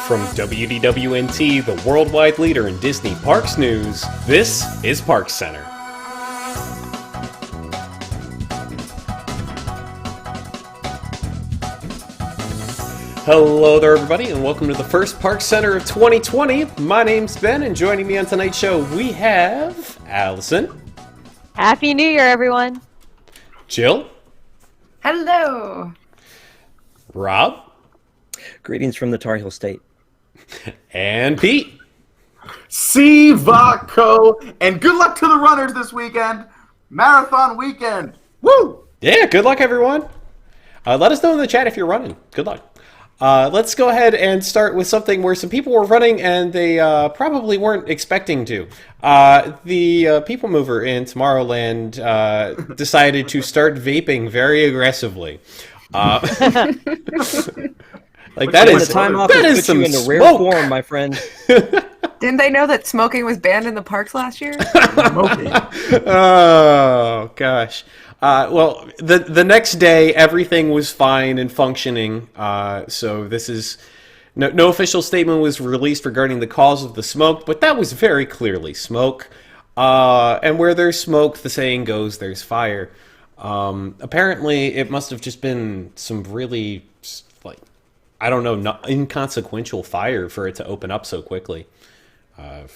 From WDWNT, the worldwide leader in Disney Parks news, this is ParksCenter. Hello there, everybody, and welcome to the first ParksCenter of 2020. My name's Ben, and joining me on tonight's show, we have Allison. Happy New Year, everyone. Jill. Hello. Rob. Greetings from the Tar Heel State. And Pete. Sivaco, and good luck to the runners this weekend. Marathon weekend. Woo! Yeah, good luck, everyone. Let us know in the chat if you're running. Good luck. Let's go ahead and start with something where some people were running and they probably weren't expecting to. The PeopleMover in Tomorrowland decided to start vaping very aggressively. Like that is the time off that is put some you into rare smoke. form, my friend. Didn't they know that smoking was banned in the parks last year? Oh gosh. Well, the next day everything was fine and functioning. So this is no official statement was released regarding the cause of the smoke, but that was very clearly smoke. And where there's smoke, the saying goes, there's fire. Apparently, it must have just been some really I don't know, not inconsequential fire for it to open up so quickly. But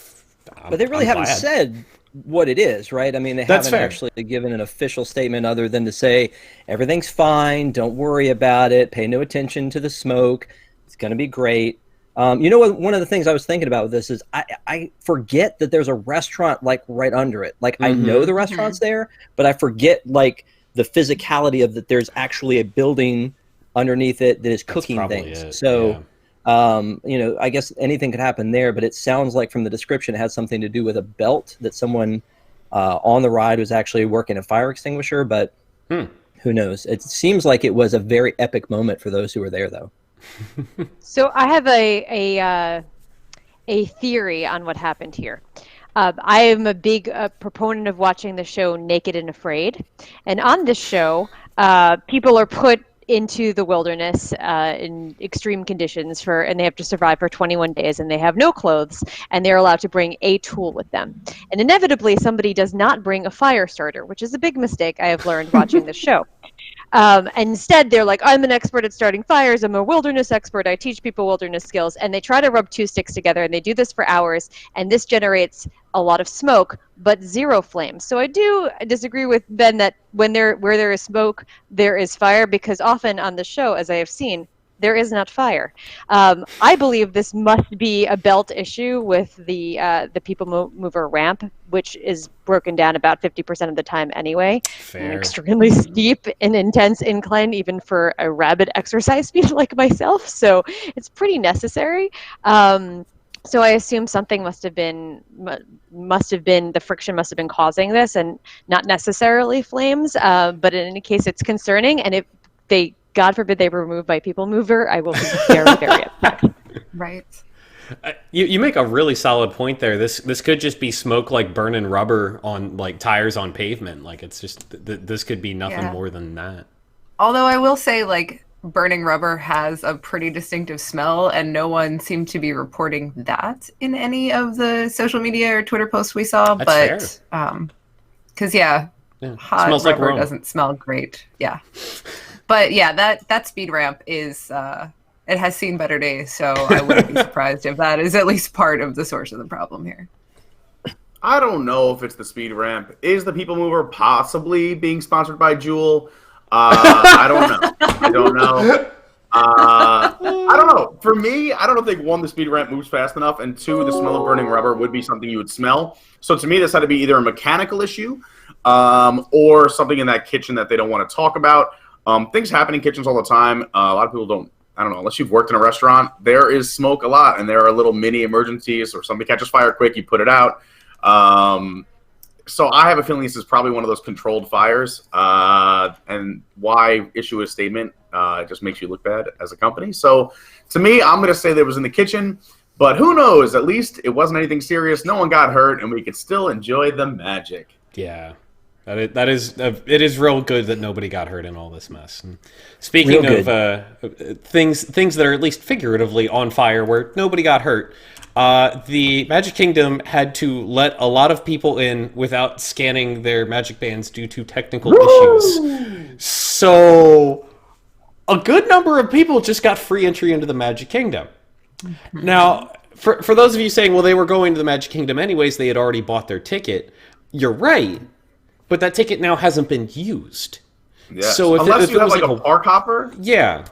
they really haven't said what it is, right? I mean, they haven't actually given an official statement other than to say, everything's fine, don't worry about it, pay no attention to the smoke, it's going to be great. You know what? One of the things I was thinking about with this is I forget that there's a restaurant like right under it. Like I know the restaurant's there, but I forget like the physicality of that there's actually a building underneath it that is cooking things. So, you know, I guess anything could happen there, but it sounds like from the description it had something to do with a belt that someone on the ride was actually working a fire extinguisher, but who knows? It seems like it was a very epic moment for those who were there, though. So I have a theory on what happened here. I am a big proponent of watching the show Naked and Afraid, and on this show, people are put into the wilderness in extreme conditions and they have to survive for 21 days and they have no clothes and they're allowed to bring a tool with them. And inevitably somebody does not bring a fire starter, which is a big mistake I have learned watching the show. Instead, they're like, I'm an expert at starting fires. I'm a wilderness expert. I teach people wilderness skills. And they try to rub two sticks together, and they do this for hours. And this generates a lot of smoke, but zero flames. So I do disagree with Ben that where there is smoke, there is fire, because often on the show, as I have seen, there is not fire. I believe this must be a belt issue with the PeopleMover ramp, which is broken down about 50% of the time anyway. Fair. Extremely steep and intense incline, even for a rabid exercise speed like myself. So it's pretty necessary. So I assume something must have been the friction must have been causing this, and not necessarily flames. But in any case, it's concerning. And if they, God forbid, they were removed by PeopleMover, I will be very, very upset. Right. You make a really solid point there. This could just be smoke like burning rubber on like tires on pavement. Like it's just this could be nothing more than that. Although I will say, like, burning rubber has a pretty distinctive smell, and no one seemed to be reporting that in any of the social media or Twitter posts we saw. That's but because hot smells rubber like doesn't smell great. Yeah. But yeah, that speed ramp is it has seen better days, so I wouldn't be surprised if that is at least part of the source of the problem here. I don't know if it's the speed ramp. Is the PeopleMover possibly being sponsored by Juul? I don't know. I don't know. For me, I don't think, one, the speed ramp moves fast enough, and two, the smell of burning rubber would be something you would smell. So to me, this had to be either a mechanical issue or something in that kitchen that they don't want to talk about. Things happen in kitchens all the time. A lot of people don't, I don't know, unless you've worked in a restaurant, there is smoke a lot, and there are little mini emergencies, or somebody catches fire quick, you put it out. So I have a feeling this is probably one of those controlled fires, and why issue a statement just makes you look bad as a company. So to me, I'm going to say that it was in the kitchen, but who knows? At least it wasn't anything serious. No one got hurt, and we could still enjoy the magic. Yeah. That is it is real good that nobody got hurt in all this mess. And speaking of things that are at least figuratively on fire where nobody got hurt, the Magic Kingdom had to let a lot of people in without scanning their Magic Bands due to technical issues. So a good number of people just got free entry into the Magic Kingdom. Now, for those of you saying, well, they were going to the Magic Kingdom anyways, they had already bought their ticket. You're right, but that ticket now hasn't been used. Yes. So unless you have like a park hopper. Yeah.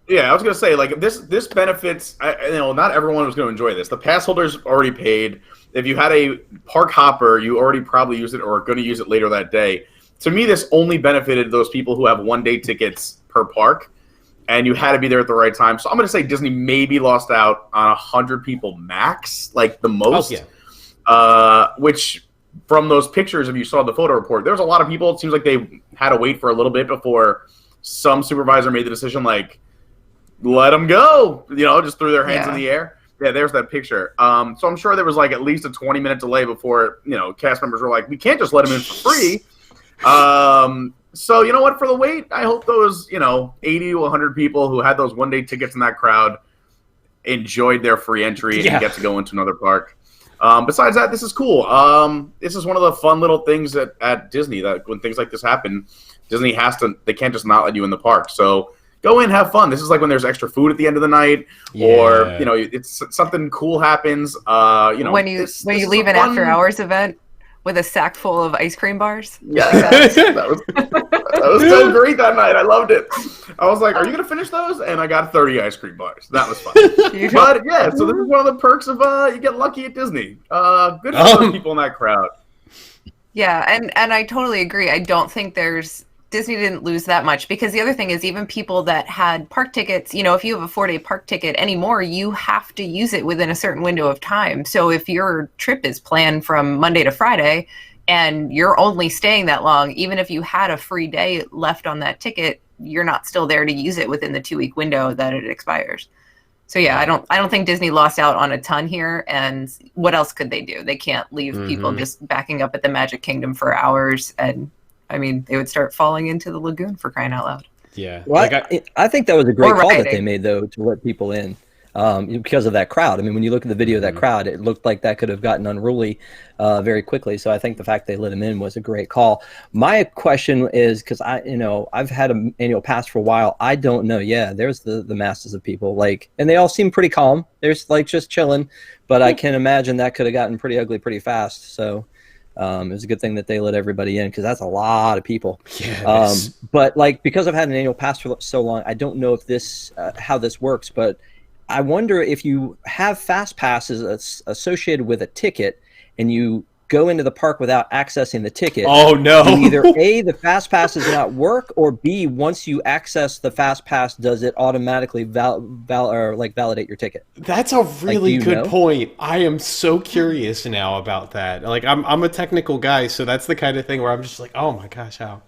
Yeah, I was gonna say like this benefits. Not everyone was gonna enjoy this. The pass holders already paid. If you had a park hopper, you already probably used it or are going to use it later that day. To me, this only benefited those people who have 1-day tickets per park, and you had to be there at the right time. So I'm going to say Disney maybe lost out on 100 people max, like the most. Oh, yeah. Which, from those pictures, if you saw the photo report, there was a lot of people. It seems like they had to wait for a little bit before some supervisor made the decision, like, let them go. Just threw their hands in the air. Yeah, there's that picture. So I'm sure there was like at least a 20-minute delay before, cast members were like, we can't just let them in for free. So you know what? For the wait, I hope those 80 to 100 people who had those 1-day tickets in that crowd enjoyed their free entry and get to go into another park. Besides that, this is cool. This is one of the fun little things at Disney that when things like this happen, Disney they can't just not let you in the park. So go in, have fun. This is like when there's extra food at the end of the night, or it's something cool happens. When you leave an after hours event with a sack full of ice cream bars. Yeah, that was so great that night. I loved it. I was like, "Are you gonna finish those?" And I got 30 ice cream bars. That was fun. But yeah, so this is one of the perks of you get lucky at Disney. Good for those people in that crowd. Yeah, and I totally agree. I don't think Disney didn't lose that much, because the other thing is even people that had park tickets, if you have a 4-day park ticket anymore, you have to use it within a certain window of time. So if your trip is planned from Monday to Friday and you're only staying that long, even if you had a free day left on that ticket, you're not still there to use it within the 2-week window that it expires. So yeah, I don't think Disney lost out on a ton here. And what else could they do? They can't leave people just backing up at the Magic Kingdom for hours, and they would start falling into the lagoon, for crying out loud. Yeah. Well, I think that was a great call that they made, though, to let people in because of that crowd. When you look at the video of that crowd, it looked like that could have gotten unruly very quickly. So I think the fact they let them in was a great call. My question is, because I've had an annual pass for a while. I don't know. Yeah, there's the masses of people, and they all seem pretty calm. They're just chilling. But I can imagine that could have gotten pretty ugly pretty fast. So it was a good thing that they let everybody in, because that's a lot of people. Yeah, but because I've had an annual pass for so long, I don't know if this how this works. But I wonder if you have fast passes associated with a ticket and you go into the park without accessing the ticket. Oh no! Either A, the fast pass does not work, or B, once you access the fast pass, does it automatically validate your ticket? That's a really good point. I am so curious now about that. I'm a technical guy, so that's the kind of thing where I'm just like, oh my gosh, how?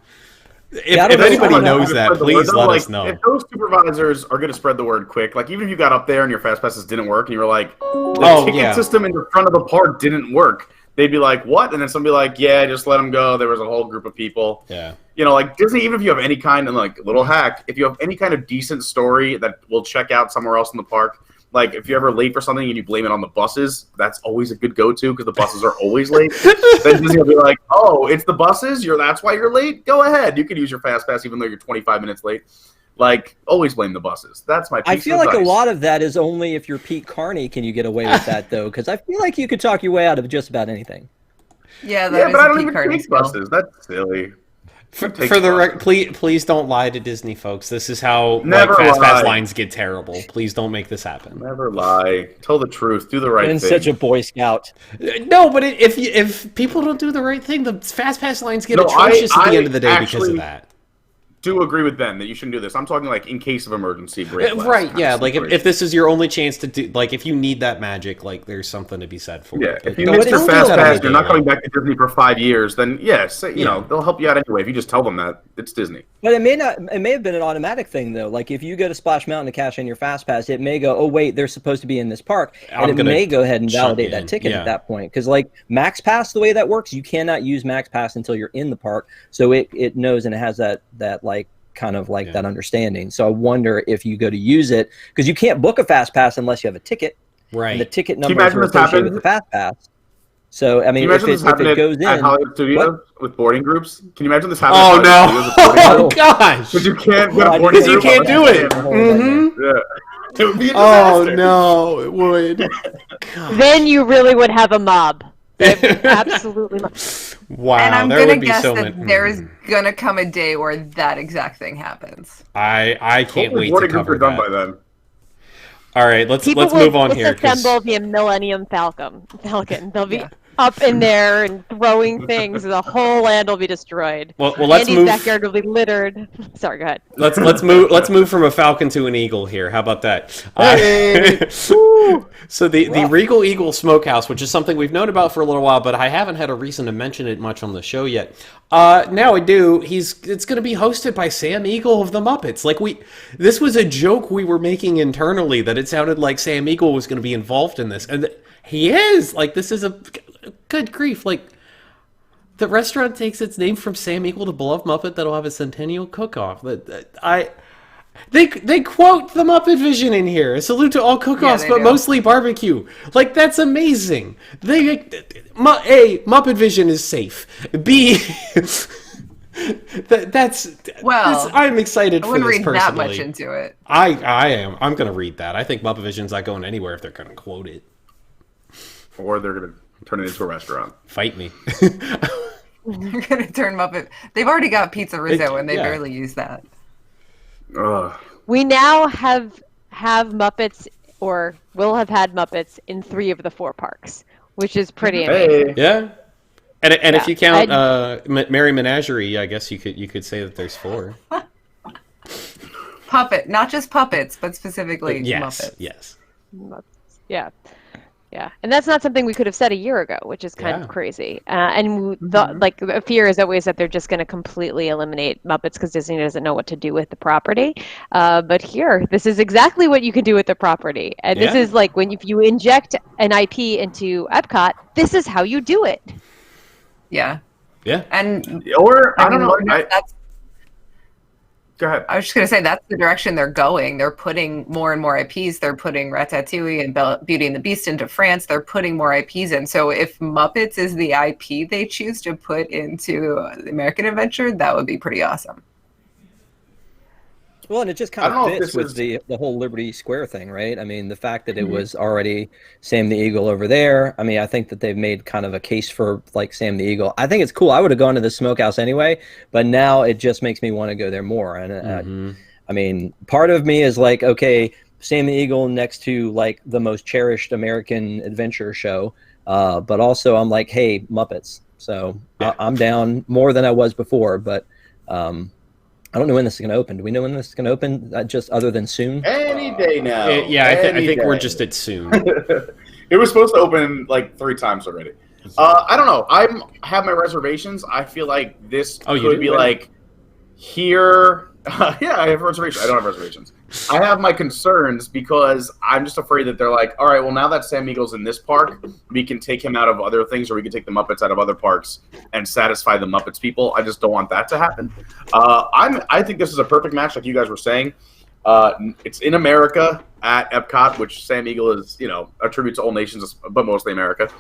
If anybody knows that, please let us know. If those supervisors are going to spread the word quick, even if you got up there and your fast passes didn't work, and you were like, the ticket system in the front of the park didn't work, they'd be like, what? And then somebody like, yeah, just let them go. There was a whole group of people. Yeah. Disney, even if you have any kind of, little hack, if you have any kind of decent story that will check out somewhere else in the park, if you're ever late for something and you blame it on the buses, that's always a good go-to, because the buses are always late. Then Disney will be like, oh, it's the buses? That's why you're late? Go ahead. You can use your fast pass even though you're 25 minutes late. Always blame the buses. That's my piece I feel of like advice. a lot of that is only if you're Pete Carney can you get away with that, though, because I feel like you could talk your way out of just about anything. Yeah, but I don't even take buses. That's silly. For the record, please don't lie to Disney folks. This is how fast pass lines get terrible. Please don't make this happen. Never lie. Tell the truth. Do the right thing. Such a Boy Scout. No, but if people don't do the right thing, the fast pass lines get atrocious at the end of the day because of that. do agree with Ben that you shouldn't do this. I'm talking like in case of emergency break. Right, yeah. Like if this is your only chance to do, like if you need that magic, like there's something to be said for it. If you miss your fast pass, you're not coming back to Disney for 5 years, then yes, you know, they'll help you out anyway. If you just tell them that it's Disney. But it may have been an automatic thing though. Like if you go to Splash Mountain to cash in your fast pass, it may go, oh wait, they're supposed to be in this park, and it may go ahead and validate that ticket at that point. Because like Max Pass, the way that works, you cannot use Max Pass until you're in the park, so it knows and it has that like kind of like that understanding. So I wonder if you go to use it, because you can't book a fast pass unless you have a ticket. Right. And the ticket number is associated with the fast pass. So I mean, if it goes in at Hollywood Studios with boarding groups, can you imagine this happening? Oh no! Oh gosh! Because you can't because you can't do it. Mm-hmm. Yeah. It would be a disaster. Oh no! It would. Then you really would have a mob. Absolutely. Wow. And I'm there gonna would be guess so that many. there's gonna come a day where that exact thing happens. I can't wait to boarding cover groups are done that. by then. All right, let's move on here. Disassemble the Millennium Falcon. They'll be up in there and throwing things. The whole land will be destroyed. Well, let's Andy's move. backyard will be littered. Sorry, go ahead. Let's move from a falcon to an eagle here. How about that? So the Regal Eagle Smokehouse, which is something we've known about for a little while, but I haven't had a reason to mention it much on the show yet. Now I do. It's going to be hosted by Sam Eagle of the Muppets. Like this was a joke we were making internally that it sounded like Sam Eagle was going to be involved in this, and he is. Like this is a good grief. Like the restaurant takes its name from Sam Eagle, the beloved Muppet that'll have a centennial cook-off. They quote the Muppet Vision in here. A salute to all cook-offs, but mostly barbecue. Like, that's amazing. Muppet Vision is safe. B, I'm excited for this personally. I wouldn't read that much into it. I am. I'm going to read that. I think Muppet Vision's not going anywhere if they're going to quote it. Or they're going to turn it into a restaurant. Fight me. They're going to turn Muppet. They've already got Pizza Rizzo, and they barely use that. We now have Muppets, or will have had Muppets in 3 of the 4 parks, which is pretty amazing. Yeah, and if you count Merry Menagerie, I guess you could say that there's 4. Puppet, not just puppets, but specifically Muppets. Yes. Muppets. Yeah, and that's not something we could have said a year ago, which is kind of crazy. And the fear is always that they're just going to completely eliminate Muppets because Disney doesn't know what to do with the property. But here, this is exactly what you can do with the property. And this is like if you inject an IP into Epcot, this is how you do it. Yeah. Yeah. And I don't know. Go ahead. I was just going to say that's the direction they're going. They're putting more and more IPs. They're putting Ratatouille and Beauty and the Beast into France. They're putting more IPs in. So if Muppets is the IP they choose to put into the American Adventure, that would be pretty awesome. Well, and it just kind of fits with the whole Liberty Square thing, right? I mean, the fact that it was already Sam the Eagle over there. I mean, I think that they've made kind of a case for like Sam the Eagle. I think it's cool. I would have gone to the Smokehouse anyway, but now it just makes me want to go there more. And I mean, part of me is like, okay, Sam the Eagle next to like the most cherished American adventure show, but also I'm like, hey, Muppets. So I'm down more than I was before, but I don't know when this is going to open. Do we know when this is going to open? Just other than soon? Any day now. I think we're just at soon. It was supposed to open like 3 times already. I don't know. I have my reservations. I feel like this could be like here. Yeah, I have reservations. I don't have reservations. I have my concerns because I'm just afraid that they're like, all right, well, now that Sam Eagle's in this park, we can take him out of other things, or we can take the Muppets out of other parks and satisfy the Muppets people. I just don't want that to happen. I think this is a perfect match, like you guys were saying. It's in America at Epcot, which Sam Eagle is, a tribute to all nations, but mostly America.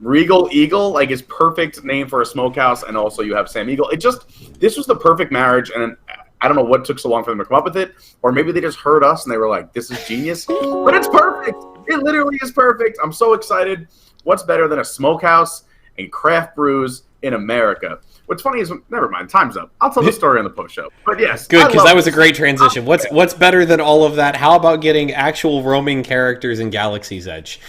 Regal Eagle, like, is perfect name for a smokehouse, and also you have Sam Eagle. This was the perfect marriage, and I don't know what took so long for them to come up with it, or maybe they just heard us and they were like, this is genius, but it's perfect. It literally is perfect. I'm so excited. What's better than a smokehouse and craft brews in America. What's funny is, never mind, time's up. I'll tell the story on the post show. But yes, good, because that was a great transition. What's better than all of that? How about getting actual roaming characters in Galaxy's Edge?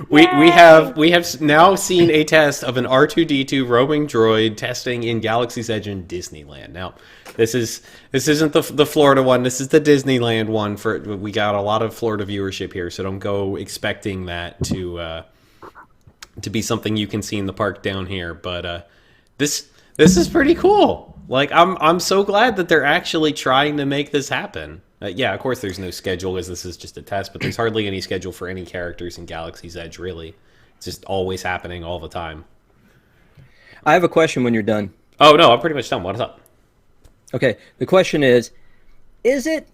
We have now seen a test of an R2D2 roaming droid testing in Galaxy's Edge in Disneyland. Now, this isn't the Florida one. This is the Disneyland one. We got a lot of Florida viewership here, so don't go expecting that to be something you can see in the park down here. But this is pretty cool. Like, I'm so glad that they're actually trying to make this happen. Yeah, of course there's no schedule as this is just a test, but there's hardly any schedule for any characters in Galaxy's Edge, really. It's just always happening all the time. I have a question when you're done. Oh, no, I'm pretty much done. What's up? Okay, the question is it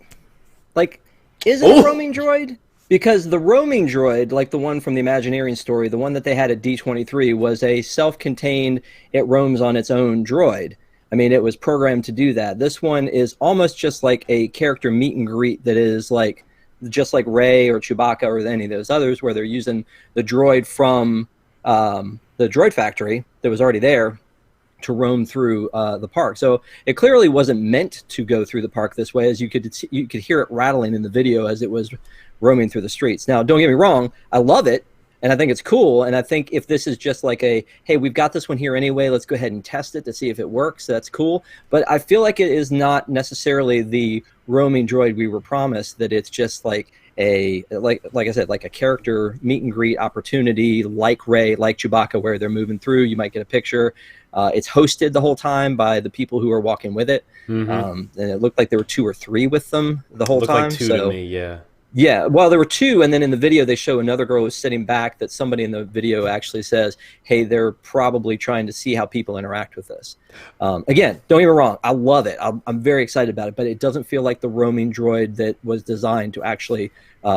a roaming droid? Because the roaming droid, like the one from the Imagineering story, the one that they had at D23, was a self-contained, it roams on its own droid. I mean, it was programmed to do that. This one is almost just like a character meet and greet that is like just like Rey or Chewbacca or any of those others, where they're using the droid from the droid factory that was already there to roam through the park. So it clearly wasn't meant to go through the park this way, as you could hear it rattling in the video as it was roaming through the streets. Now, don't get me wrong, I love it, and I think it's cool, and I think if this is just like hey, we've got this one here anyway, let's go ahead and test it to see if it works, that's cool. But I feel like it is not necessarily the roaming droid we were promised, that it's just like like I said, like a character meet and greet opportunity, like Rey, like Chewbacca, where they're moving through, you might get a picture. It's hosted the whole time by the people who are walking with it. Mm-hmm. And it looked like there were 2 or 3 with them the whole time. Looked like 2 to me, yeah. Yeah, well, there were 2, and then in the video they show another girl who's sitting back that somebody in the video actually says, hey, they're probably trying to see how people interact with this. Again, don't get me wrong, I love it. I'm very excited about it, but it doesn't feel like the roaming droid that was designed to actually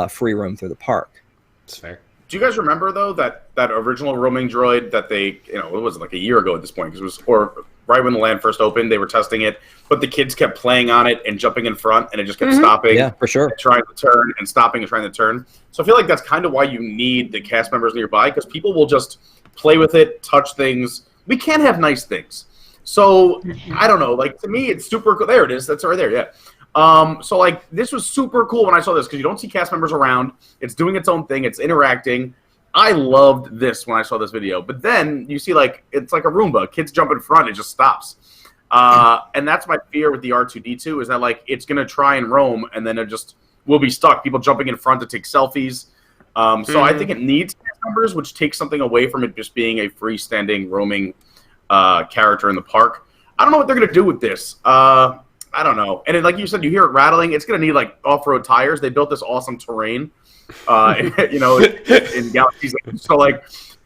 free roam through the park. That's fair. Do you guys remember, though, that original roaming droid that they, it was like a year ago at this point, because it was, or right when the land first opened, they were testing it, but the kids kept playing on it and jumping in front, and it just kept stopping. Yeah, for sure. Trying to turn and stopping and trying to turn. So I feel like that's kind of why you need the cast members nearby, because people will just play with it, touch things. We can't have nice things. So, I don't know. Like, to me, it's super cool. There it is. That's right there, yeah. So, like, this was super cool when I saw this, because you don't see cast members around. It's doing its own thing. It's interacting. I loved this when I saw this video. But then you see, like, it's like a Roomba. Kids jump in front, it just stops. And that's my fear with the R2-D2 is that, like, it's going to try and roam, and then it just will be stuck. People jumping in front to take selfies. So I think it needs cast members, which takes something away from it just being a freestanding roaming character in the park. I don't know what they're going to do with this. I don't know. And like you said, you hear it rattling. It's going to need, like, off-road tires. They built this awesome terrain. In Galaxy's Edge. So, like,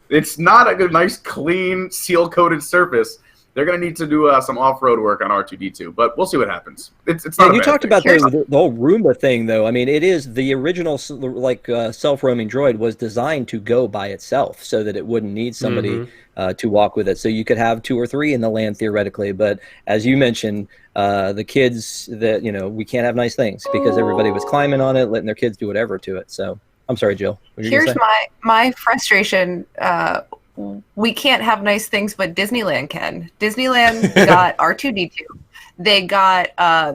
it's not a good, nice, clean, seal-coated surface. They're going to need to do some off-road work on R2-D2, but we'll see what happens. It's not. And you talked about the whole Roomba thing, though. I mean, it is the original, self-roaming droid was designed to go by itself, so that it wouldn't need somebody to walk with it. So you could have 2 or 3 in the land theoretically, but as you mentioned, the kids that we can't have nice things because everybody was climbing on it, letting their kids do whatever to it. So I'm sorry, Jill. Here's my frustration. We can't have nice things, but Disneyland can. Disneyland got R2-D2. They got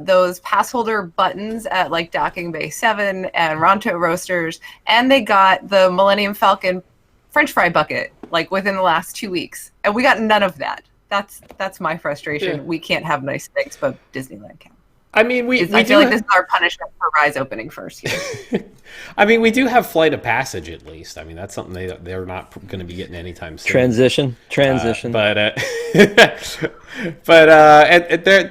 those pass holder buttons at like Docking Bay 7 and Ronto Roasters, and they got the Millennium Falcon French fry bucket like within the last 2 weeks, and we got none of that. That's my frustration. Yeah. We can't have nice things, but Disneyland can. I mean, I feel like this is our punishment for Rise opening first here. I mean, we do have Flight of Passage at least. I mean, that's something they're not going to be getting anytime soon. Transition. But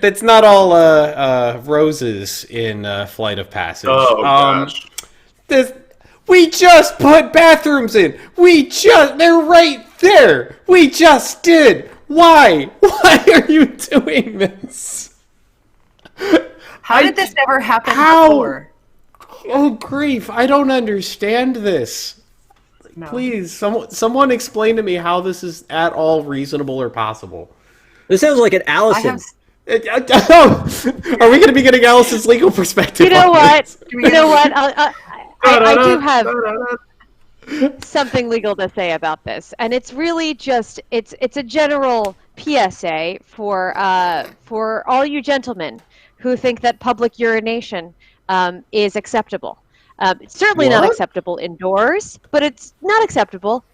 it's not all roses in Flight of Passage. Oh gosh. We just put bathrooms in. They're right there. We just did. Why? Why are you doing this? How did this never happen before? Oh, grief. I don't understand this. No. Please, someone explain to me how this is at all reasonable or possible. This sounds like an Allison. Are we going to be getting Allison's legal perspective? You know what? I do have... something legal to say about this, and it's really just it's a general PSA for all you gentlemen who think that public urination is acceptable. It's certainly not acceptable indoors, but it's not acceptable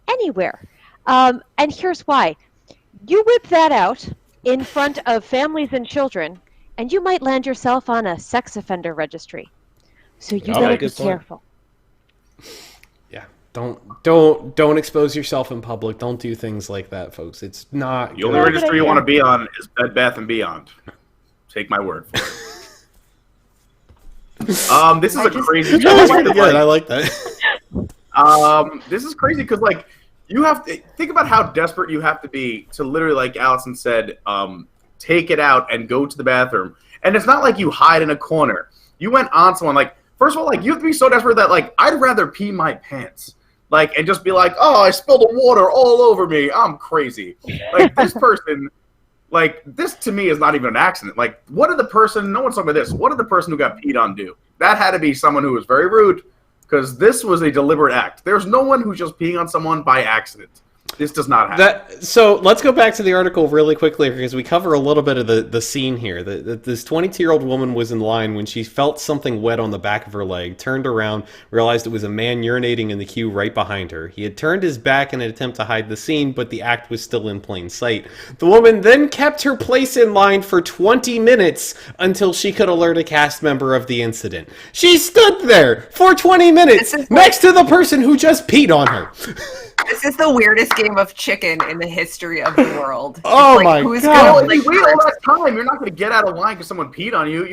anywhere. And here's why: you whip that out in front of families and children, and you might land yourself on a sex offender registry. So you better be careful. Yeah, don't expose yourself in public. Don't do things like that, folks. It's not the only registry you want to be on is Bed Bath and Beyond. Take my word for it. This is a crazy. That's pretty good. I like that. This is crazy because like you have to think about how desperate you have to be to literally, like Allison said, take it out and go to the bathroom. And it's not like you hide in a corner. You went on someone. Like, first of all, like you have to be so desperate that like I'd rather pee my pants. Like, and just be like, oh, I spilled the water all over me. I'm crazy. Like, this person, like, this to me is not even an accident. Like, what did the person, no one's talking about this, what did the person who got peed on do? That had to be someone who was very rude, because this was a deliberate act. There's no one who's just peeing on someone by accident. This does not happen. So let's go back to the article really quickly because we cover a little bit of the scene here. This 22-year-old woman was in line when she felt something wet on the back of her leg, turned around, realized it was a man urinating in the queue right behind her. He had turned his back in an attempt to hide the scene, but the act was still in plain sight. The woman then kept her place in line for 20 minutes until she could alert a cast member of the incident. She stood there for 20 minutes next to the person who just peed on her. This is the weirdest game of chicken in the history of the world. Oh like, my who's God. Gonna, If you wait all that time, you're not going to get out of line because someone peed on you.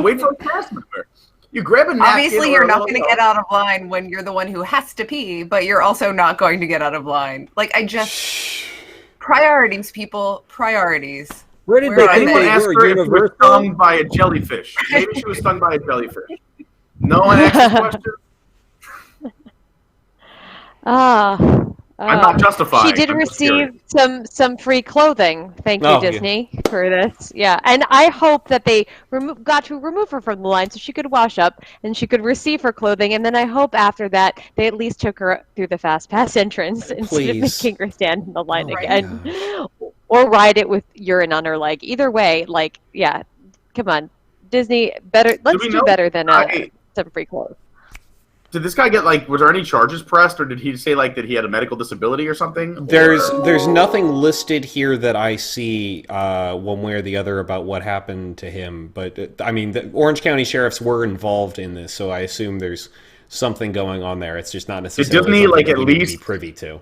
Wait for a cast member. You grab a napkin. Obviously, you're not going to get out of line when you're the one who has to pee, but you're also not going to get out of line. Like, priorities, people, priorities. Where did anyone ask her if she was stung by a jellyfish? Maybe she was stung by a jellyfish. No one asked the question. I'm not justifying. She did receive some free clothing. Thank you, Disney, for this. Yeah, and I hope that they got to remove her from the line so she could wash up and she could receive her clothing. And then I hope after that they at least took her through the fast pass entrance instead of making her stand in the line again, or ride it with urine on her leg. Either way, like, yeah, come on, Disney, better. Let's do better than some free clothes. Did this guy get, like, was there any charges pressed, or did he say, like, that he had a medical disability or something? There's nothing listed here that I see one way or the other about what happened to him. But, I mean, the Orange County sheriffs were involved in this, so I assume there's something going on there. It's just not necessarily Disney, like, at least be privy to.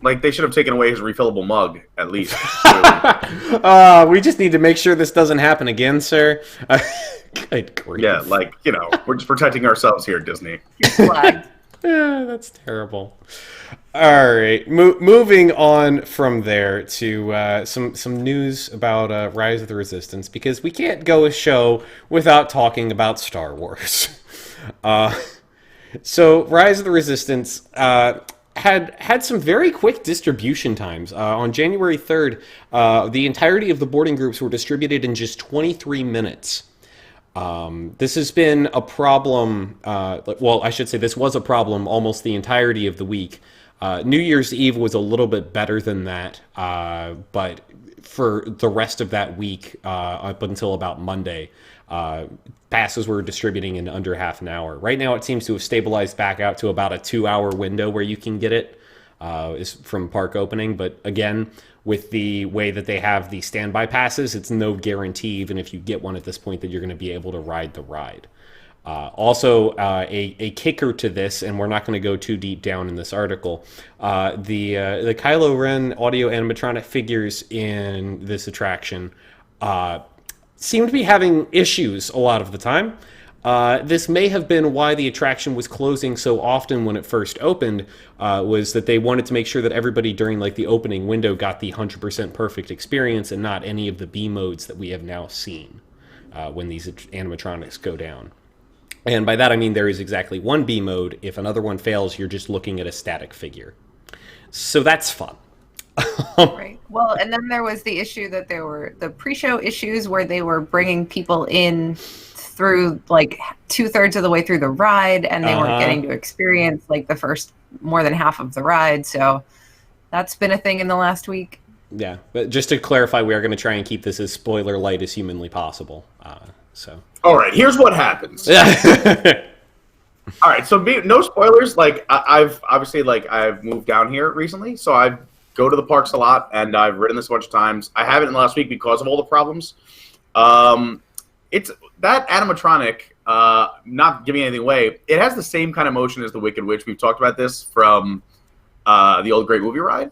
Like, they should have taken away his refillable mug, at least. We just need to make sure this doesn't happen again, sir. Good grief. Yeah, like, you know, we're just protecting ourselves here, Disney. Yeah, that's terrible. All right, moving on from there to some news about Rise of the Resistance, because we can't go a show without talking about Star Wars. So Rise of the Resistance had some very quick distribution times. On January 3rd, the entirety of the boarding groups were distributed in just 23 minutes. This has been a problem, well, I should say this was a problem almost the entirety of the week. New Year's Eve was a little bit better than that, but for the rest of that week, up until about Monday, passes were distributing in under half an hour. Right now it seems to have stabilized back out to about a 2-hour window where you can get it is from park opening, but again, with the way that they have the standby passes, it's no guarantee, even if you get one at this point, that you're going to be able to ride the ride. Also, a kicker to this, and we're not going to go too deep down in this article, the Kylo Ren audio animatronic figures in this attraction seem to be having issues a lot of the time. This may have been why the attraction was closing so often when it first opened, was that they wanted to make sure that everybody during like the opening window got the 100% perfect experience and not any of the B modes that we have now seen when these animatronics go down. And by that I mean there is exactly one B mode. If another one fails, you're just looking at a static figure. So that's fun. Right. Well, and then there was the issue that there were the pre-show issues where they were bringing people in through like 2/3 of the way through the ride, and they weren't getting to experience like the first more than half of the ride. So that's been a thing in the last week. Yeah, but just to clarify, we are going to try and keep this as spoiler light as humanly possible. All right, here's what happens. All right, so no spoilers. Like I've obviously I've moved down here recently, so I go to the parks a lot, and I've ridden this a bunch of times. I haven't in the last week because of all the problems. It's that animatronic. Not giving anything away, it has the same kind of motion as the Wicked Witch. We've talked about this from the old Great Movie Ride.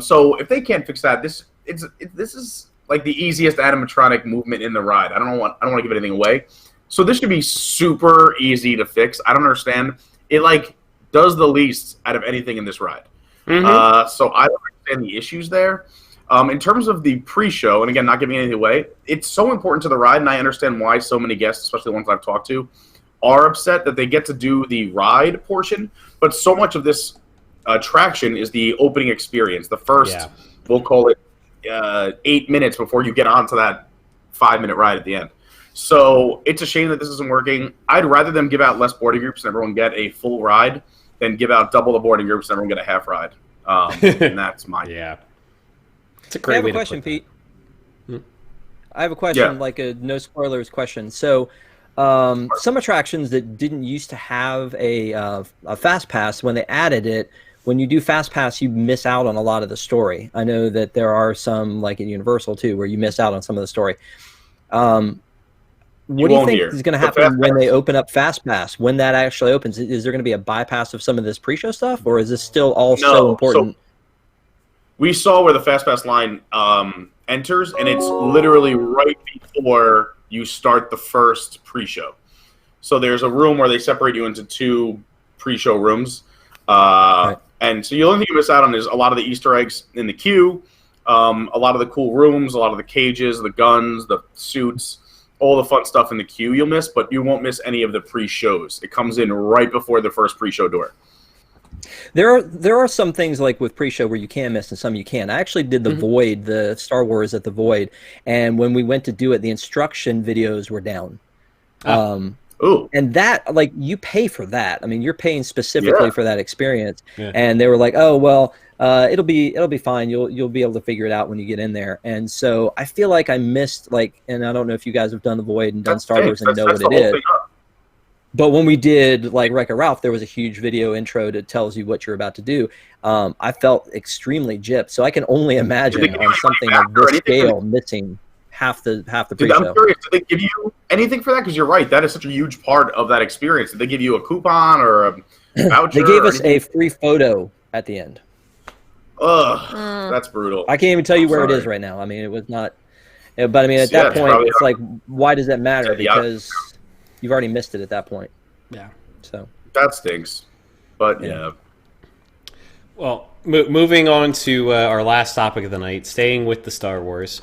So if they can't fix that, this is like the easiest animatronic movement in the ride. I don't want to give anything away. So this should be super easy to fix. I don't understand. It like does the least out of anything in this ride. So I don't understand the issues there. In terms of the pre-show, and again, not giving anything away, it's so important to the ride, and I understand why so many guests, especially the ones I've talked to, are upset that they get to do the ride portion, but so much of this attraction is the opening experience. The first, we'll call it 8 minutes before you get onto that 5-minute ride at the end. So it's a shame that this isn't working. I'd rather them give out less boarding groups and everyone get a full ride than give out double the boarding groups and everyone get a half ride. And that's my It's a great I have way a question, Pete. Hmm? I have a question, like a no spoilers question. So some attractions that didn't used to have a fast pass, when they added it, when you do fast pass, you miss out on a lot of the story. I know that there are some, like in Universal too, where you miss out on some of the story. What do you think is going to happen when they open up fast pass? When that actually opens, is there going to be a bypass of some of this pre-show stuff, or is this still all so important? So we saw where the fast pass line enters, and it's literally right before you start the first pre-show. So there's a room where they separate you into 2 pre-show rooms. And so the only thing you miss out on is a lot of the Easter eggs in the queue, a lot of the cool rooms, a lot of the cages, the guns, the suits, all the fun stuff in the queue you'll miss, but you won't miss any of the pre-shows. It comes in right before the first pre-show door. There are some things like with pre-show where you can miss and some you can. I actually did the Void, the Star Wars at the Void, and when we went to do it, the instruction videos were down. And that, like, you pay for that. I mean, you're paying specifically for that experience. And they were like, "Oh, well, it'll be fine. You'll be able to figure it out when you get in there." And so I feel like I missed, like, and I don't know if you guys have done the Void and done Star Wars and know what it is. But when we did like Wreck-It Ralph, there was a huge video intro that tells you what you're about to do. I felt extremely gypped. So I can only imagine on something of this scale missing half the pre-show. I'm curious, did they give you anything for that? Because you're right, that is such a huge part of that experience. Did they give you a coupon or a voucher? They gave us a free photo at the end. Ugh, that's brutal. I can't even tell you where it is right now. I mean, it was not. But I mean, at that point, it's like, why does that matter? Because you've already missed it at that point. Yeah. So that stinks. But yeah. Well, moving on to our last topic of the night, staying with the Star Wars,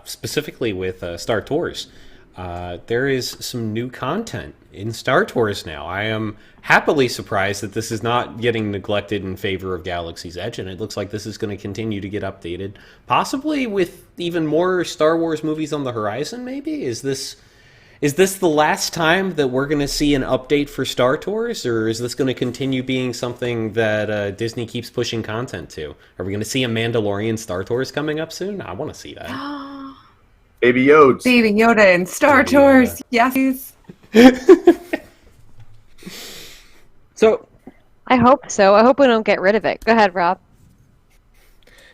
specifically with Star Tours. There is some new content in Star Tours now. I am happily surprised that this is not getting neglected in favor of Galaxy's Edge, and it looks like this is going to continue to get updated, possibly with even more Star Wars movies on the horizon, maybe? Is this the last time that we're going to see an update for Star Tours, or is this going to continue being something that Disney keeps pushing content to? Are we going to see a Mandalorian Star Tours coming up soon? I want to see that. Baby Yoda. Baby Yoda and Star Tours. Yes. So, I hope so. I hope we don't get rid of it. Go ahead, Rob.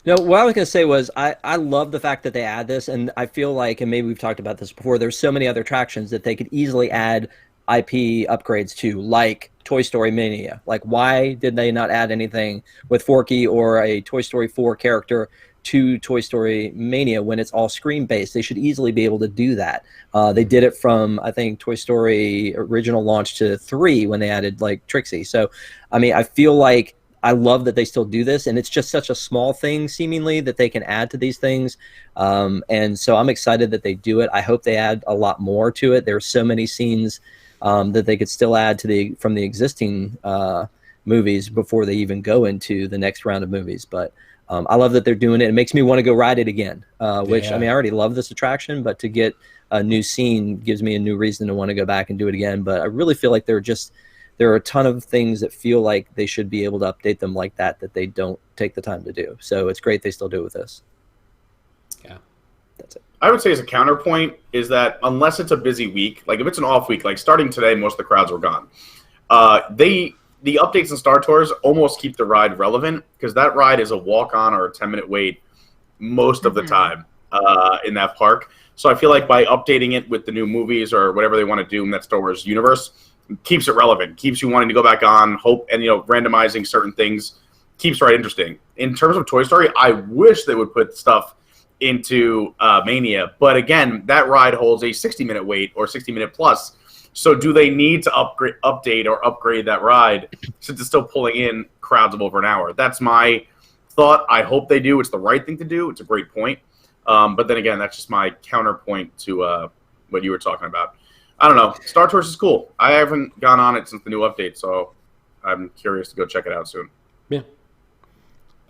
No, what I was going to say was I love the fact that they add this, and I feel like, and maybe we've talked about this before, there's so many other attractions that they could easily add IP upgrades to, like Toy Story Mania. Like, why did they not add anything with Forky or a Toy Story 4 character to Toy Story Mania when it's all screen-based? They should easily be able to do that. They did it from, I think, Toy Story original launch to 3 when they added, like, Trixie. So, I mean, I feel like I love that they still do this, and it's just such a small thing, seemingly, that they can add to these things. And so I'm excited that they do it. I hope they add a lot more to it. There's so many scenes that they could still add to from the existing movies before they even go into the next round of movies. But I love that they're doing it. It makes me want to go ride it again, which, I mean, I already love this attraction, but to get a new scene gives me a new reason to want to go back and do it again. But I really feel like there are a ton of things that feel like they should be able to update them like that they don't take the time to do. So it's great they still do it with this. Yeah. That's it. I would say as a counterpoint is that unless it's a busy week, like if it's an off week, like starting today, most of the crowds were gone. The updates and Star Tours almost keep the ride relevant because that ride is a walk-on or a 10-minute wait most of the time in that park. So I feel like by updating it with the new movies or whatever they want to do in that Star Wars universe, keeps it relevant, keeps you wanting to go back on, randomizing certain things, keeps the ride interesting. In terms of Toy Story, I wish they would put stuff into Mania, but again, that ride holds a 60-minute wait or 60-minute plus. So do they need to update or upgrade that ride since it's still pulling in crowds of over an hour? That's my thought. I hope they do. It's the right thing to do. It's a great point. But then again, that's just my counterpoint to what you were talking about. I don't know. Star Tours is cool. I haven't gone on it since the new update, so I'm curious to go check it out soon. Yeah.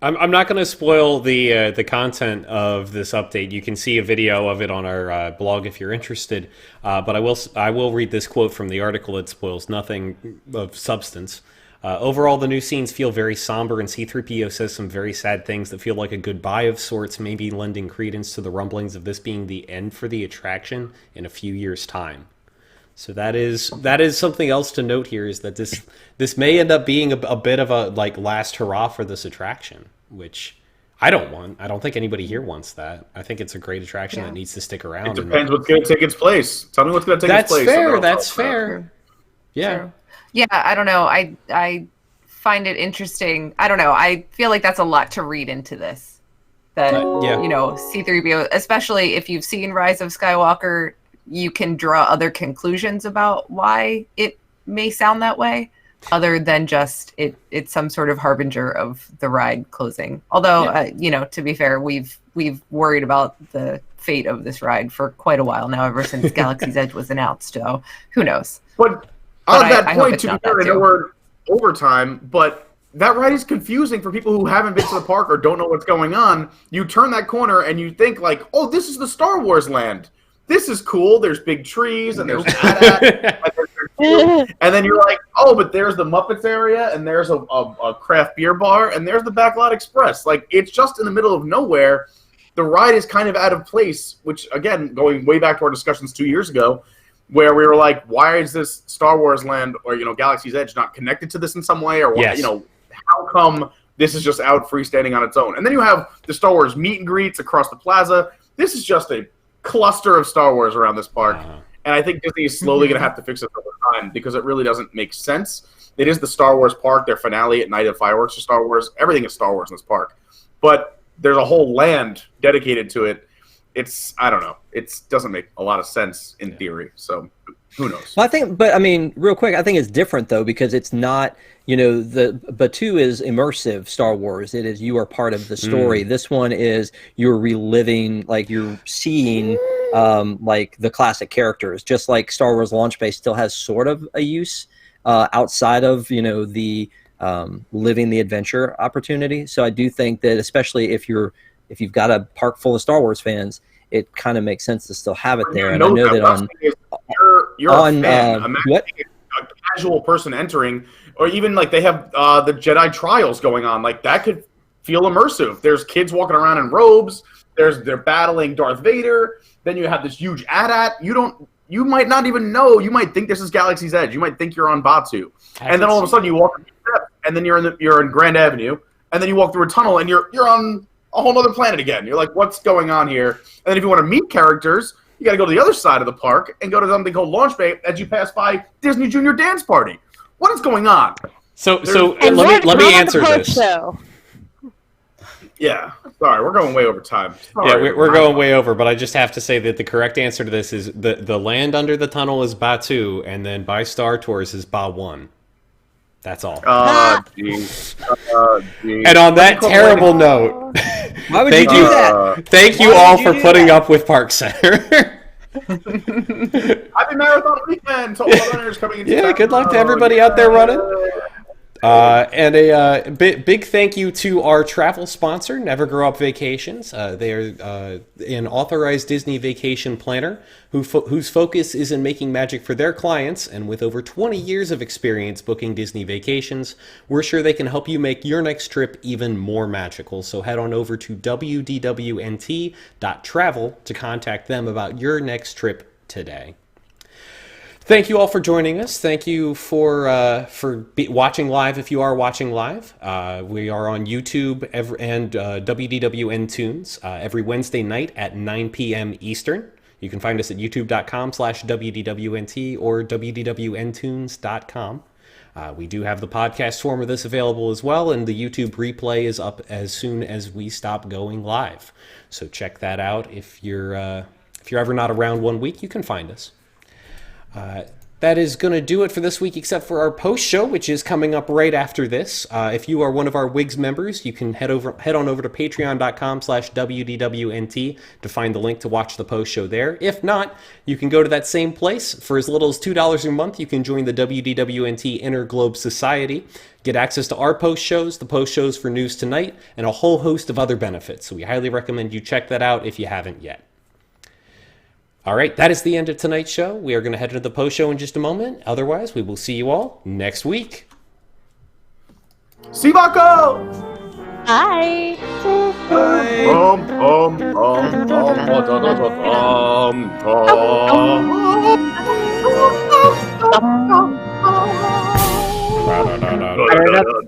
I'm not going to spoil the content of this update. You can see a video of it on our blog if you're interested. But I will read this quote from the article. It spoils nothing of substance. Overall, the new scenes feel very somber, and C-3PO says some very sad things that feel like a goodbye of sorts, maybe lending credence to the rumblings of this being the end for the attraction in a few years' time. So that is something else to note here, is that this may end up being a bit of a last hurrah for this attraction, which I don't want. I don't think anybody here wants that. I think it's a great attraction that needs to stick around. It depends what's going to take its place. Tell me what's going to take its place. That's fair. Yeah. True. Yeah, I don't know. I find it interesting. I don't know. I feel like that's a lot to read into this. That, C-3PO, especially if you've seen Rise of Skywalker, you can draw other conclusions about why it may sound that way, other than just it's some sort of harbinger of the ride closing. Although, to be fair, we've worried about the fate of this ride for quite a while now, ever since Galaxy's Edge was announced. So who knows? But on that point, to be fair, I know we're overtime, but that ride is confusing for people who haven't been to the park or don't know what's going on. You turn that corner and you think like, oh, this is the Star Wars land. This is cool. There's big trees and there's and then you're like, oh, but there's the Muppets area and there's a craft beer bar and there's the Backlot Express. Like, it's just in the middle of nowhere. The ride is kind of out of place, which, again, going way back to our discussions 2 years ago, where we were like, why is this Star Wars land or, Galaxy's Edge not connected to this in some way? Or, how come this is just out freestanding on its own? And then you have the Star Wars meet and greets across the plaza. This is just a cluster of Star Wars around this park. And I think Disney is slowly going to have to fix it over time because it really doesn't make sense. It is the Star Wars park. Their finale at night of fireworks is Star Wars. Everything is Star Wars in this park. But there's a whole land dedicated to it. I don't know. It doesn't make a lot of sense in theory. So who knows? Well, real quick, I think it's different though, because it's not, the Batuu is immersive Star Wars. It is, you are part of the story. This one is you're reliving, like you're seeing like the classic characters, just like Star Wars Launch Base still has sort of a use outside of, the living the adventure opportunity. So I do think that, especially if you've got a park full of Star Wars fans, it kind of makes sense to still have it there. And I know that you're a fan. Imagine a casual person entering, or even like they have the Jedi trials going on. Like, that could feel immersive. There's kids walking around in robes. They're battling Darth Vader. Then you have this huge AT-AT. You might not even know. You might think this is Galaxy's Edge. You might think you're on Batuu. And then all of a sudden you walk, and then you're in Grand Avenue, and then you walk through a tunnel, and you're on a whole other planet again. You're like, what's going on here? And then if you want to meet characters, you got to go to the other side of the park and go to something called Launch Bay as you pass by Disney Junior Dance Party. What is going on? So let me answer this. Yeah, sorry, we're going way over time. We're going way over, but I just have to say that the correct answer to this is the land under the tunnel is Batuu, and then by Star Tours is Ba-1. That's all. Geez. And on that terrible note, why would you do that? Thank you all for putting up with ParksCenter. Happy Marathon Weekend to all the runners coming into good luck to everybody out there running. And a big thank you to our travel sponsor, Never Grow Up Vacations. They are an authorized Disney vacation planner whose focus is in making magic for their clients. And with over 20 years of experience booking Disney vacations, we're sure they can help you make your next trip even more magical. So head on over to wdwnt.travel to contact them about your next trip today. Thank you all for joining us. Thank you for watching live if you are watching live. We are on YouTube and WDWN Tunes every Wednesday night at 9 p.m. Eastern. You can find us at youtube.com/WDWNT or WDWNtunes.com. We do have the podcast form of this available as well, and the YouTube replay is up as soon as we stop going live. So check that out. If you're ever not around one week, you can find us. That is going to do it for this week, except for our post show, which is coming up right after this. If you are one of our WIGS members, you can head on over to patreon.com/WDWNT to find the link to watch the post show there. If not, you can go to that same place. For as little as $2 a month, you can join the WDWNT Interglobe Society, get access to our post shows, the post shows for News Tonight, and a whole host of other benefits. So we highly recommend you check that out if you haven't yet. All right, that is the end of tonight's show. We are going to head into the post show in just a moment. Otherwise, we will see you all next week. Sivako! Bye. Bye.